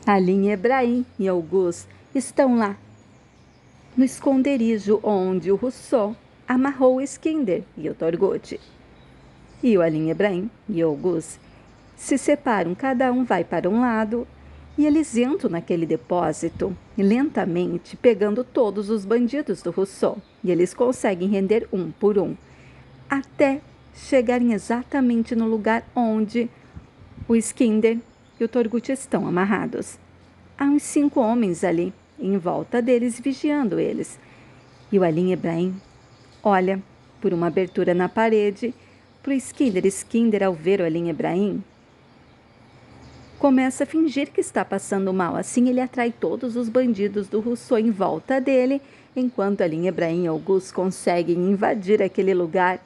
Aline Ebrahim e Auguste estão lá, no esconderijo onde o Rousseau amarrou o Skinder e o Torgut. E o Aline Ebrahim e Auguste se separam, cada um vai para um lado, e eles entram naquele depósito, lentamente, pegando todos os bandidos do Rousseau. E eles conseguem render um por um, até chegarem exatamente no lugar onde o Skinder e o Torgut estão amarrados. Há uns 5 homens ali, em volta deles, vigiando eles. E o Aline Ebrahim olha por uma abertura na parede para o Skinder. Skinder, ao ver o Aline Ebrahim, começa a fingir que está passando mal. Assim, ele atrai todos os bandidos do Rousseau em volta dele, enquanto Aline Ebrahim e Auguste conseguem invadir aquele lugar,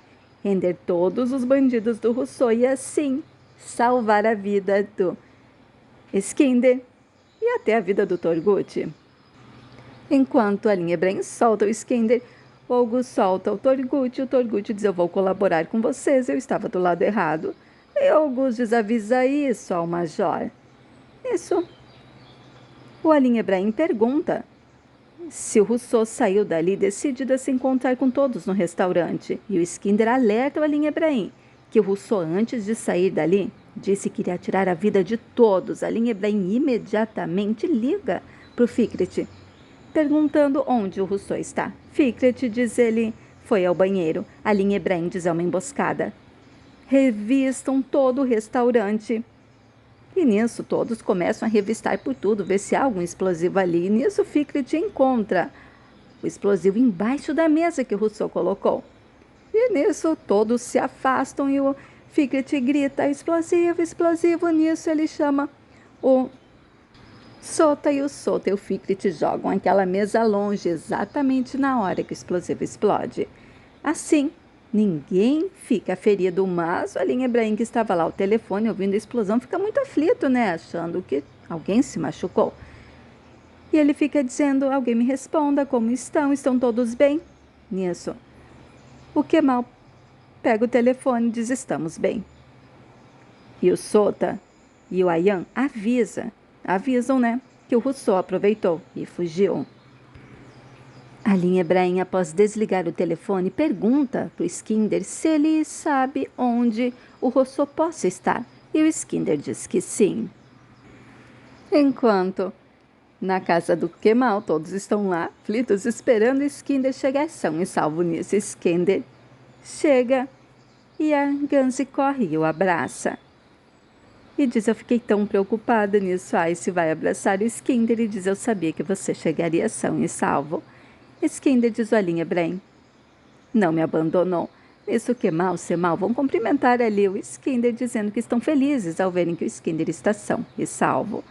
render todos os bandidos do Rousseau e, assim, salvar a vida do Skinder e até a vida do Torgut. Enquanto Aline Ebrahim solta o Skinder, o Auguste solta o Torgut diz: eu vou colaborar com vocês, eu estava do lado errado. E Auguste desavisa isso ao major. Isso, o Aline Ebrahim pergunta se o Rousseau saiu dali decidido a se encontrar com todos no restaurante. E o Skinder alerta o Aline Ebrahim que o Rousseau, antes de sair dali, disse que iria tirar a vida de todos. Aline Ebrahim imediatamente liga para o Fikret, perguntando onde o Rousseau está. Fikret diz ele foi ao banheiro. Aline Ebrahim diz é uma emboscada. Revistam todo o restaurante. E nisso todos começam a revistar por tudo, ver se há algum explosivo ali. E nisso Fikret encontra o explosivo embaixo da mesa que o Rousseau colocou. E nisso todos se afastam e o Fikret grita: explosivo, explosivo. Nisso ele chama o Sota, e o Sota e o Fikret jogam aquela mesa longe, exatamente na hora que o explosivo explode. Assim, ninguém fica ferido, mas o Aline Ebrahim, que estava lá ao telefone ouvindo a explosão, fica muito aflito, né? Achando que alguém se machucou. E ele fica dizendo: alguém me responda, como estão? Estão todos bem? Nisso, o Kemal pega o telefone e diz: estamos bem. E o Sota e o Ayan avisam, né, que o Rousseau aproveitou e fugiu. Aline Ebrahim, após desligar o telefone, pergunta para o Skinder se ele sabe onde o Rousseau possa estar. E o Skinder diz que sim. Enquanto na casa do Kemal, todos estão lá, aflitos, esperando o Skinder chegar são e salvo. Nisso, Skinder chega e a Ganzi corre e o abraça. E diz: eu fiquei tão preocupada nisso. Ice vai abraçar o Skinder e diz: eu sabia que você chegaria são e salvo. Skinder diz: o Aline Ebrahim não me abandonou. Isso, Kemal, Semal vão cumprimentar ali o Skinder, dizendo que estão felizes ao verem que o Skinder está são e salvo.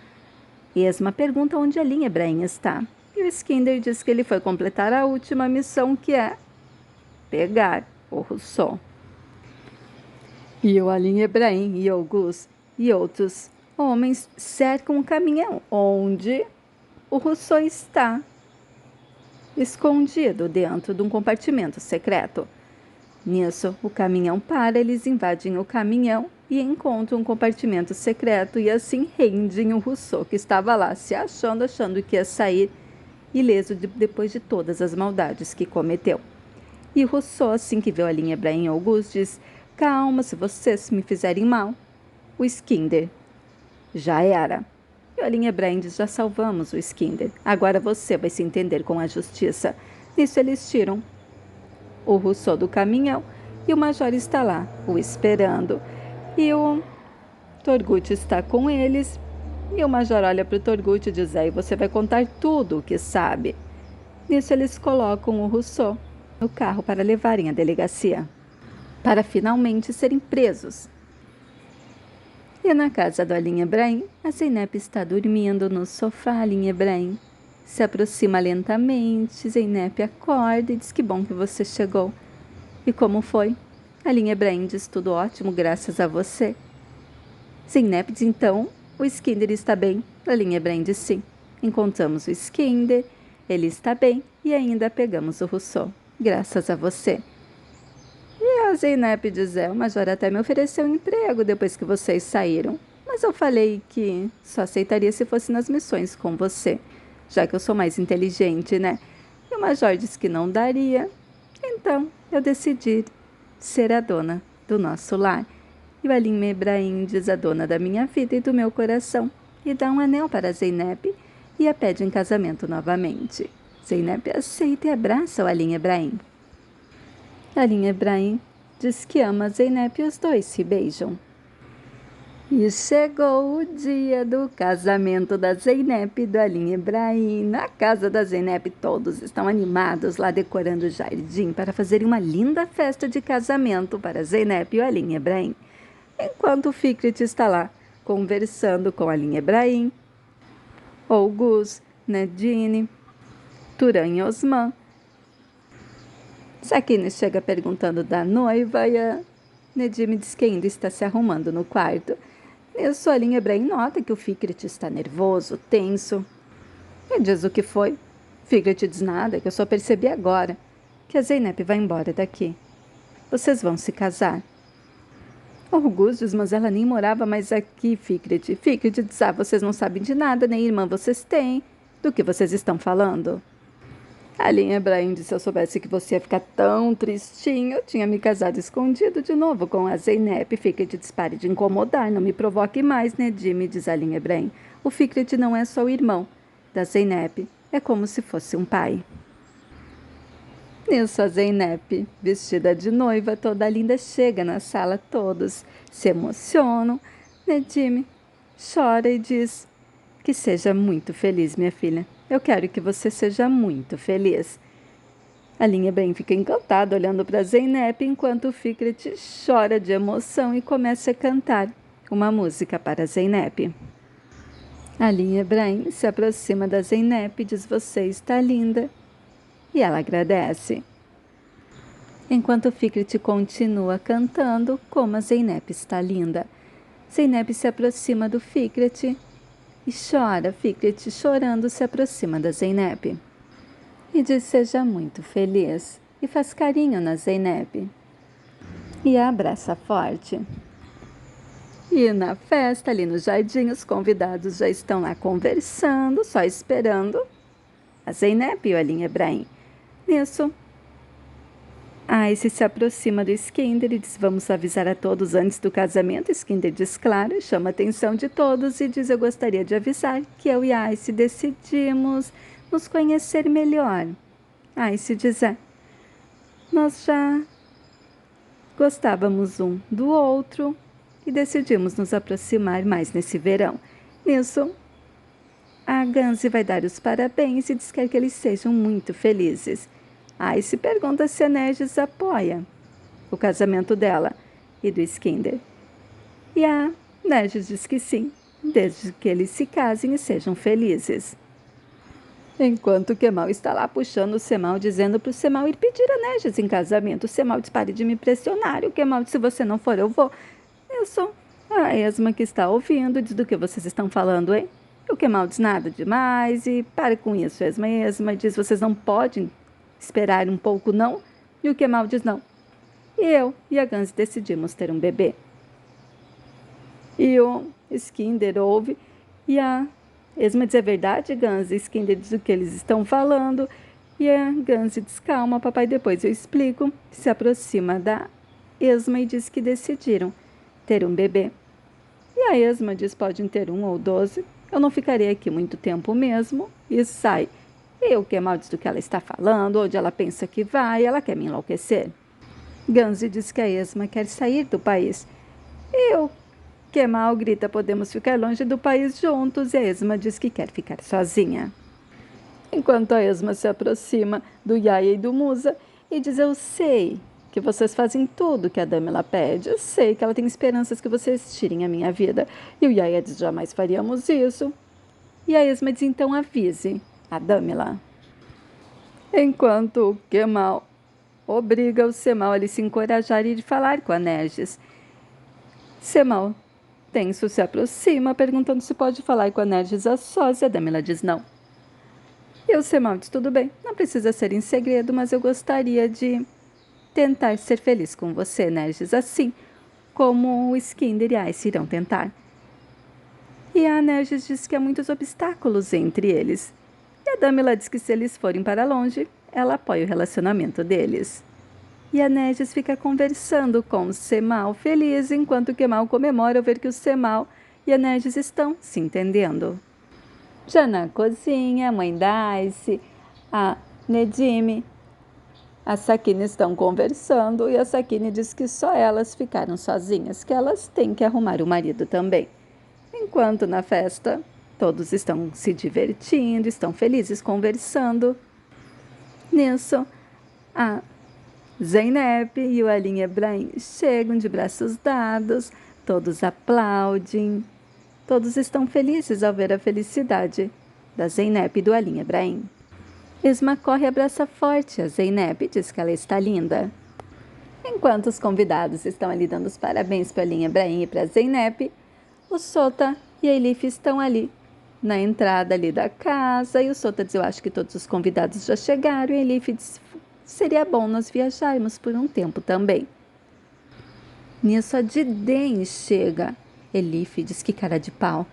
Esma pergunta onde Aline Ebrahim está. E o Skinder diz que ele foi completar a última missão, que é pegar o Rousseau. E o Aline Ebrahim e Auguste e outros homens cercam o caminhão onde o Rousseau está, escondido dentro de um compartimento secreto. Nisso, o caminhão para, eles invadem o caminhão e encontram um compartimento secreto e assim rendem o Rousseau, que estava lá se achando que ia sair ileso depois de todas as maldades que cometeu. E o Rousseau, assim que vê a Aline Ebrahim e Auguste, diz: calma, se vocês me fizerem mal, o Skinder já era. E a Aline Ebrahim diz: já salvamos o Skinder, agora você vai se entender com a justiça. Nisso eles tiram o Rousseau do caminhão e o major está lá, o esperando. E o Torgut está com eles. E o major olha para o Torgut e diz: aí você vai contar tudo o que sabe. Nisso eles colocam o Rousseau no carro para levarem à delegacia, para finalmente serem presos. E na casa do Aline Ebrahim, a Zeynep está dormindo no sofá. Aline Ebrahim se aproxima lentamente. Zeynep acorda e diz: que bom que você chegou. E como foi? Aline Ebrahim diz: tudo ótimo, graças a você. Zeynep diz: então, o Skinder está bem? Aline Ebrahim diz: sim. Encontramos o Skinder, ele está bem e ainda pegamos o Rousseau, graças a você. E a Zeynep diz: o major até me ofereceu um emprego depois que vocês saíram. mas eu falei que só aceitaria se fosse nas missões com você, já que eu sou mais inteligente, né? E o Major disse que não daria. Então, eu decidi ser a dona do nosso lar. E o Alim Ebrahim diz a dona da minha vida e do meu coração, e dá um anel para Zeynep e a pede em casamento novamente. Zeynep aceita e abraça o Alim Ebrahim. Alim Ebrahim diz que ama Zeynep e os dois se beijam. E chegou o dia do casamento da Zeynep e do Alim Ebrahim. Na casa da Zeynep todos estão animados lá decorando o jardim para fazerem uma linda festa de casamento para Zeynep e o Alim Ebrahim. Enquanto o Fikret está lá conversando com Alim Ebrahim, Gus, Nedine, Turan e Osman. Sakine chega perguntando da noiva e a Nedime diz que ainda está se arrumando no quarto. Nisso, Alim Ebrahim nota que o Fikret está nervoso, tenso. E diz o que foi. Fikret diz nada, que eu só percebi agora, que a Zeynep vai embora daqui. Vocês vão se casar. Gus diz, mas ela nem morava mais aqui, Fikret. Fikret diz, vocês não sabem de nada, nem irmã vocês têm. Do que vocês estão falando? Alim Ebrahim disse, se eu soubesse que você ia ficar tão tristinho, eu tinha me casado escondido de novo com a Zeynep. Fikret diz, pare de incomodar, não me provoque mais, Nedime, diz Alim Ebrahim. O Fikret não é só o irmão da Zeynep, é como se fosse um pai. Nisso, a Zeynep, vestida de noiva, toda linda, chega na sala, todos se emocionam. Nedime chora e diz que seja muito feliz, minha filha. Eu quero que você seja muito feliz. Alim Ebrahim fica encantado olhando para Zeynep, enquanto o Fikret chora de emoção e começa a cantar uma música para Zeynep. Alim Ebrahim se aproxima da Zeynep e diz, você está linda. E ela agradece. Enquanto o Fikret continua cantando como a Zeynep está linda. Zeynep se aproxima do Fikret e chora. Fikret, chorando, se aproxima da Zeynep. E diz, seja muito feliz. E faz carinho na Zeynep. E a abraça forte. E na festa, ali no jardim, os convidados já estão lá conversando, só esperando a Zeynep e o Alim Ebrahim. Nisso, Ice se aproxima do Iskender e diz, vamos avisar a todos antes do casamento. Iskender diz, claro, chama a atenção de todos e diz, eu gostaria de avisar que eu e Ice decidimos nos conhecer melhor. Ice diz, nós já gostávamos um do outro e decidimos nos aproximar mais nesse verão. Nisso, a Ganzi vai dar os parabéns e diz que quer que eles sejam muito felizes. Ice pergunta se a Nergis apoia o casamento dela e do Iskender. E a Nergis diz que sim, desde que eles se casem e sejam felizes. Enquanto o Kemal está lá puxando o Semal, dizendo para o Semal ir pedir a Nergis em casamento. O Semal diz, pare de me pressionar. E o Kemal diz, se você não for, eu vou. Eu sou a Esma que está ouvindo, diz, do que vocês estão falando, hein? E o Kemal diz, nada demais, e pare com isso, Esma. E Esma diz, vocês não podem esperar um pouco, não? E o Kemal diz, não. E eu e a Ganzi decidimos ter um bebê. E o Iskender ouve, e a Esma diz, é verdade, Ganzi? Iskender diz o que eles estão falando, e a Ganzi diz, calma, papai, depois eu explico. Se aproxima da Esma e diz que decidiram ter um bebê. E a Esma diz, podem ter 1 ou 12, eu não ficarei aqui muito tempo mesmo, e sai. E o Kemal diz do que ela está falando, onde ela pensa que vai, ela quer me enlouquecer. Ganzi diz que a Esma quer sair do país. E o Kemal grita, podemos ficar longe do país juntos, e a Esma diz que quer ficar sozinha. Enquanto a Esma se aproxima do Yaya e do Musa e diz, eu sei que vocês fazem tudo que a Dâmila pede, eu sei que ela tem esperanças que vocês tirem a minha vida. E o Yaya diz, jamais faríamos isso. E a Esma diz, então avise a Dâmila. Enquanto o Kemal obriga o Semal a se encorajar e ir falar com a Nergis. Semal, tenso, se aproxima, perguntando se pode falar com a Nergis a sós, e a Dâmila diz não. E o Semal diz, tudo bem, não precisa ser em segredo, mas eu gostaria de tentar ser feliz com você, Nergis, assim como o Iskender e Ice irão tentar. E a Nerges diz que há muitos obstáculos entre eles. E a Dâmila diz que se eles forem para longe, ela apoia o relacionamento deles. E a Nerges fica conversando com o Cemal feliz, enquanto o Kemal comemora ao ver que o Cemal e a Nerges estão se entendendo. Já na cozinha, a mãe da Ice, a Nedime, a Sakine estão conversando e a Sakine diz que só elas ficaram sozinhas, que elas têm que arrumar o marido também. Enquanto na festa, todos estão se divertindo, estão felizes conversando. Nisso, a Zeynep e o Alim Ebrahim chegam de braços dados, todos aplaudem, todos estão felizes ao ver a felicidade da Zeynep e do Alim Ebrahim. Esma corre e abraça forte a Zeynep e diz que ela está linda. Enquanto os convidados estão ali dando os parabéns para o Alim Ebrahim e para a Zeynep, o Sota e a Elif estão ali na entrada ali da casa e o Sota diz: eu acho que todos os convidados já chegaram, e a Elif diz: seria bom nós viajarmos por um tempo também. Nisso a Diden chega. Elif diz: que cara de pau.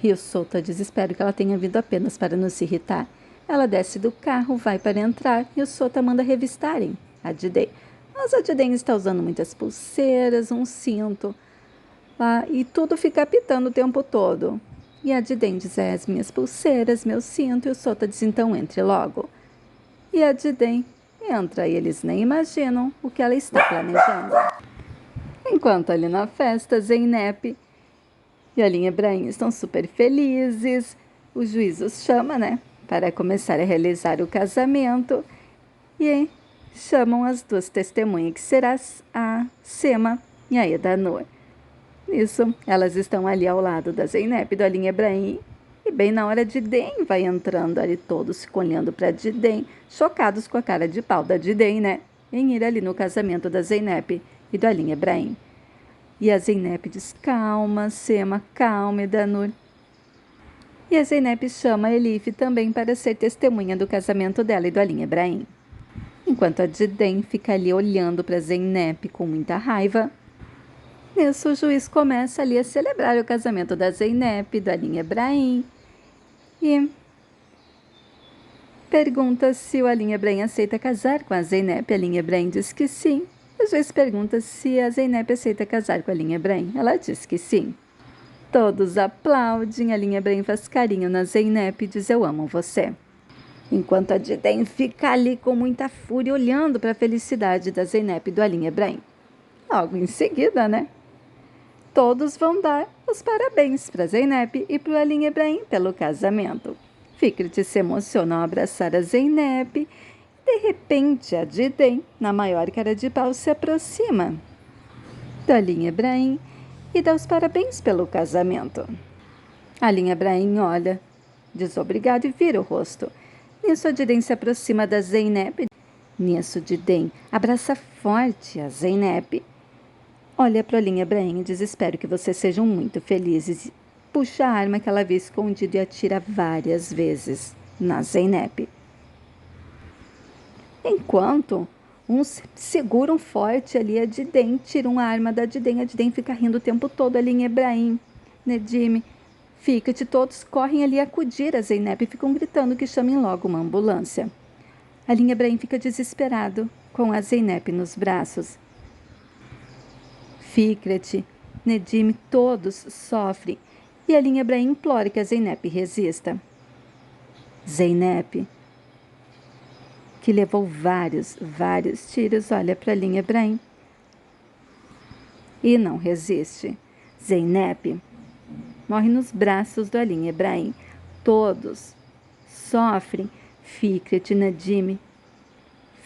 E o Sota diz: espero que ela tenha vindo apenas para nos irritar. Ela desce do carro, vai para entrar e o Sota manda revistarem a Diden. Mas a Diden está usando muitas pulseiras, um cinto, e tudo fica apitando o tempo todo. E a Diden diz: as minhas pulseiras, meu cinto, e o Sota diz: então entre logo. E a Diden entra e eles nem imaginam o que ela está planejando. Enquanto ali na festa, Zeynep e Alim Ebrahim estão super felizes. O juiz os chama, para começar a realizar o casamento. E chamam as duas testemunhas, que será a Sema e a Edanur. Nisso, elas estão ali ao lado da Zeynep e do Alim Ebrahim. E bem na hora, Diden vai entrando ali, todos olhando para Diden, chocados com a cara de pau da Diden, em ir ali no casamento da Zeynep e do Alim Ebrahim. E a Zeynep diz: calma, Sema, calma, Edanur. E a Zeynep chama a Elif também para ser testemunha do casamento dela e do Alim Ebrahim. Enquanto a Diden fica ali olhando para a Zeynep com muita raiva, nisso o juiz começa ali a celebrar o casamento da Zeynep e do Alim Ebrahim e pergunta se o Alim Ebrahim aceita casar com a Zeynep. Alim Ebrahim diz que sim. O juiz pergunta se a Zeynep aceita casar com a Alim Ebrahim. Ela diz que sim. Todos aplaudem, Alim Ebrahim faz carinho na Zeynep e diz: eu amo você. Enquanto a Diden fica ali com muita fúria olhando para a felicidade da Zeynep e do Alim Ebrahim. Logo em seguida, todos vão dar os parabéns para Zeynep e para o Alim Ebrahim pelo casamento. Fikret se emociona ao abraçar a Zeynep. De repente, a Diden, na maior cara de pau, se aproxima do Alim Ebrahim e dá os parabéns pelo casamento. Alim Ebrahim olha, diz obrigado e vira o rosto. Nisso, a Diden se aproxima da Zeynep. Nisso, Diden abraça forte a Zeynep. Olha para o Alim Ebrahim e diz: espero que vocês sejam muito felizes. Puxa a arma que ela havia escondido e atira várias vezes na Zeynep. Enquanto uns seguram forte ali a Diden, tiram a arma da Diden. A Diden fica rindo o tempo todo. Alim Ebrahim, Nedime, Fikret, todos correm ali a acudir a Zeynep e ficam gritando que chamem logo uma ambulância. Alim Ebrahim fica desesperado com a Zeynep nos braços. Fikret, Nedime, todos sofrem e Alim Ebrahim implora que a Zeynep resista. Zeynep, que levou vários tiros, olha para Alim Ebrahim e não resiste. Zeynep morre nos braços do Alim Ebrahim. Todos sofrem. Fikret e Nedime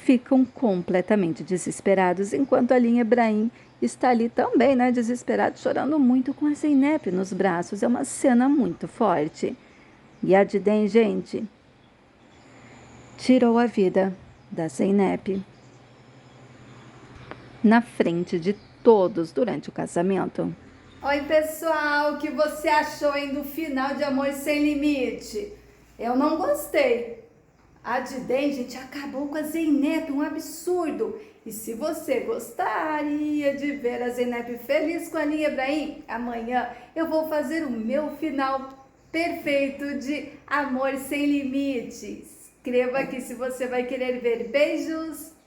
ficam completamente desesperados, enquanto Alim Ebrahim está ali também, desesperado, chorando muito com a Zeynep nos braços. É uma cena muito forte. E a Diden, gente, tirou a vida da Zeynep na frente de todos durante o casamento. Oi, pessoal, o que você achou do final de Amor Sem Limite? Eu não gostei. A Didem, gente, acabou com a Zeynep, um absurdo. E se você gostaria de ver a Zeynep feliz com a Aline Ibrahim, amanhã eu vou fazer o meu final perfeito de Amor Sem Limites. Escreva aqui se você vai querer ver. Beijos!